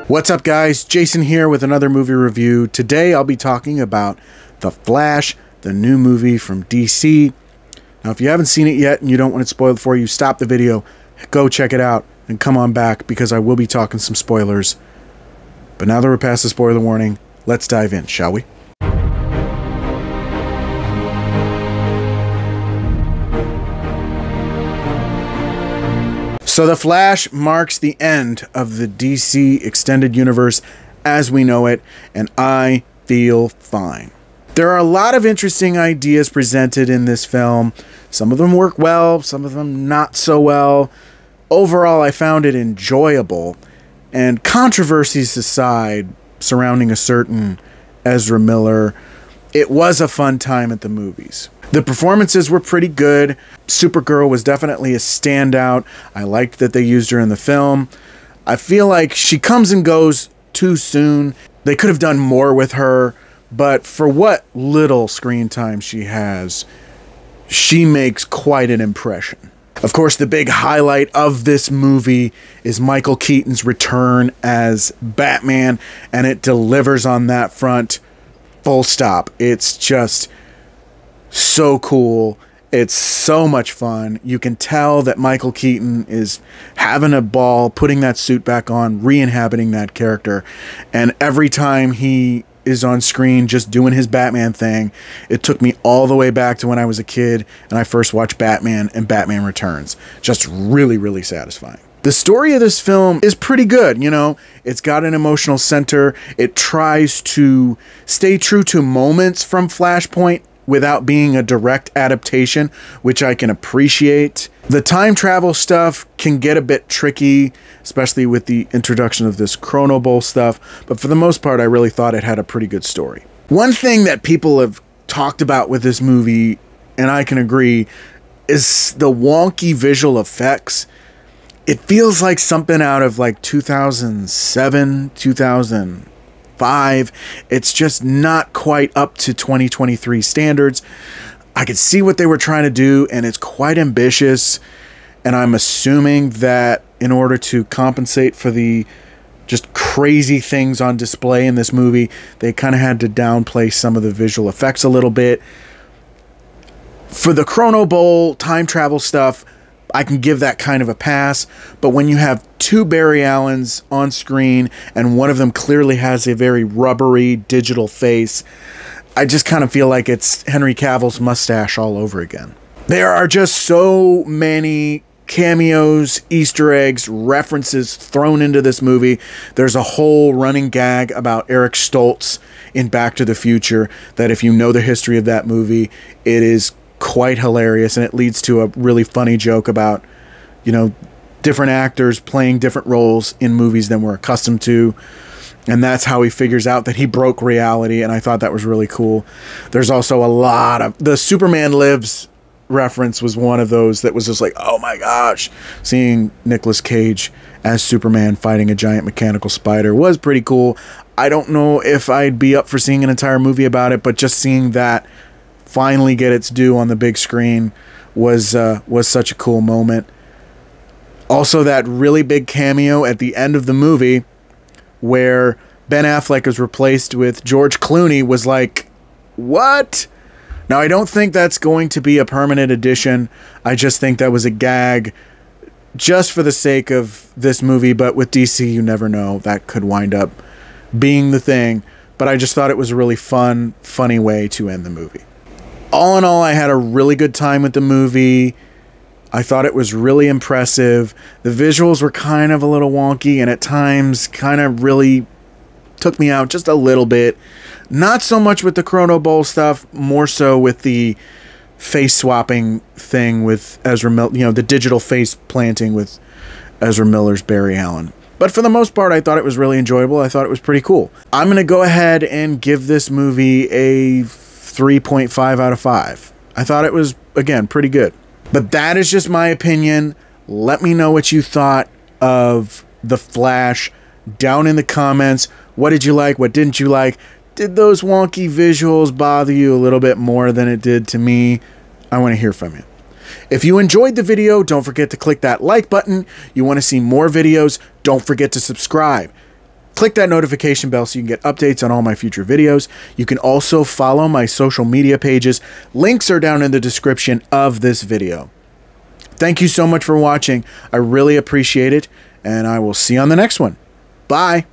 What's up, guys? Jason here with another movie review. Today I'll be talking about The Flash, the new movie from DC. Now, if you haven't seen it yet and you don't want it spoiled for you, stop the video, go check it out, and come on back because I will be talking some spoilers. But now that we're past the spoiler warning, let's dive in, shall we? So The Flash marks the end of the DC Extended Universe as we know it, and I feel fine. There are a lot of interesting ideas presented in this film. Some of them work well, some of them not so well. Overall, I found it enjoyable, and controversies aside surrounding a certain Ezra Miller, it was a fun time at the movies. The performances were pretty good. Supergirl was definitely a standout. I liked that they used her in the film. I feel like she comes and goes too soon. They could have done more with her, but for what little screen time she has, she makes quite an impression. Of course, the big highlight of this movie is Michael Keaton's return as Batman, and it delivers on that front. Full stop. It's just so cool. It's so much fun. You can tell that Michael Keaton is having a ball putting that suit back on, re-inhabiting that character. And every time he is on screen just doing his Batman thing, it took me all the way back to when I was a kid and I first watched Batman and Batman Returns. Just really, really satisfying. The story of this film is pretty good, you know. It's got an emotional center. It tries to stay true to moments from Flashpoint without being a direct adaptation, which I can appreciate. The time travel stuff can get a bit tricky, especially with the introduction of this Chrono Bowl stuff, but for the most part, I really thought it had a pretty good story. One thing that people have talked about with this movie, and I can agree, is the wonky visual effects. It feels like something out of like 2007, 2005. It's just not quite up to 2023 standards. I could see what they were trying to do, and it's quite ambitious. And I'm assuming that in order to compensate for the just crazy things on display in this movie, they kind of had to downplay some of the visual effects a little bit. For the Chrono Bowl time travel stuff, I can give that kind of a pass, but when you have two Barry Allens on screen and one of them clearly has a very rubbery digital face, I just kind of feel like it's Henry Cavill's mustache all over again. There are just so many cameos, Easter eggs, references thrown into this movie. There's a whole running gag about Eric Stoltz in Back to the Future that if you know the history of that movie, it is quite hilarious, and it leads to a really funny joke about, you know, different actors playing different roles in movies than we're accustomed to, and that's how he figures out that he broke reality, and I thought that was really cool. There's also a lot of the Superman Lives reference was one of those that was just like, oh my gosh, seeing Nicolas Cage as Superman fighting a giant mechanical spider was pretty cool. I don't know if I'd be up for seeing an entire movie about it, but just seeing that finally get its due on the big screen was such a cool moment. Also, that really big cameo at the end of the movie where Ben Affleck is replaced with George Clooney was like, what? Now, I don't think that's going to be a permanent addition. I just think that was a gag just for the sake of this movie, but with DC, you never know. That could wind up being the thing. But I just thought it was a really fun, funny way to end the movie. All in all, I had a really good time with the movie. I thought it was really impressive. The visuals were kind of a little wonky and at times kind of really took me out just a little bit. Not so much with the Chrono Bowl stuff, more so with the face swapping thing with Ezra Miller, you know, the digital face planting with Ezra Miller's Barry Allen. But for the most part, I thought it was really enjoyable. I thought it was pretty cool. I'm going to go ahead and give this movie a 3.5 out of 5. I thought it was, again, pretty good. But that is just my opinion. Let me know what you thought of The Flash down in the comments. What did you like? What didn't you like? Did those wonky visuals bother you a little bit more than it did to me? I want to hear from you. If you enjoyed the video, don't forget to click that like button. You want to see more videos, don't forget to subscribe. Click that notification bell so you can get updates on all my future videos. You can also follow my social media pages. Links are down in the description of this video. Thank you so much for watching. I really appreciate it, and I will see you on the next one. Bye.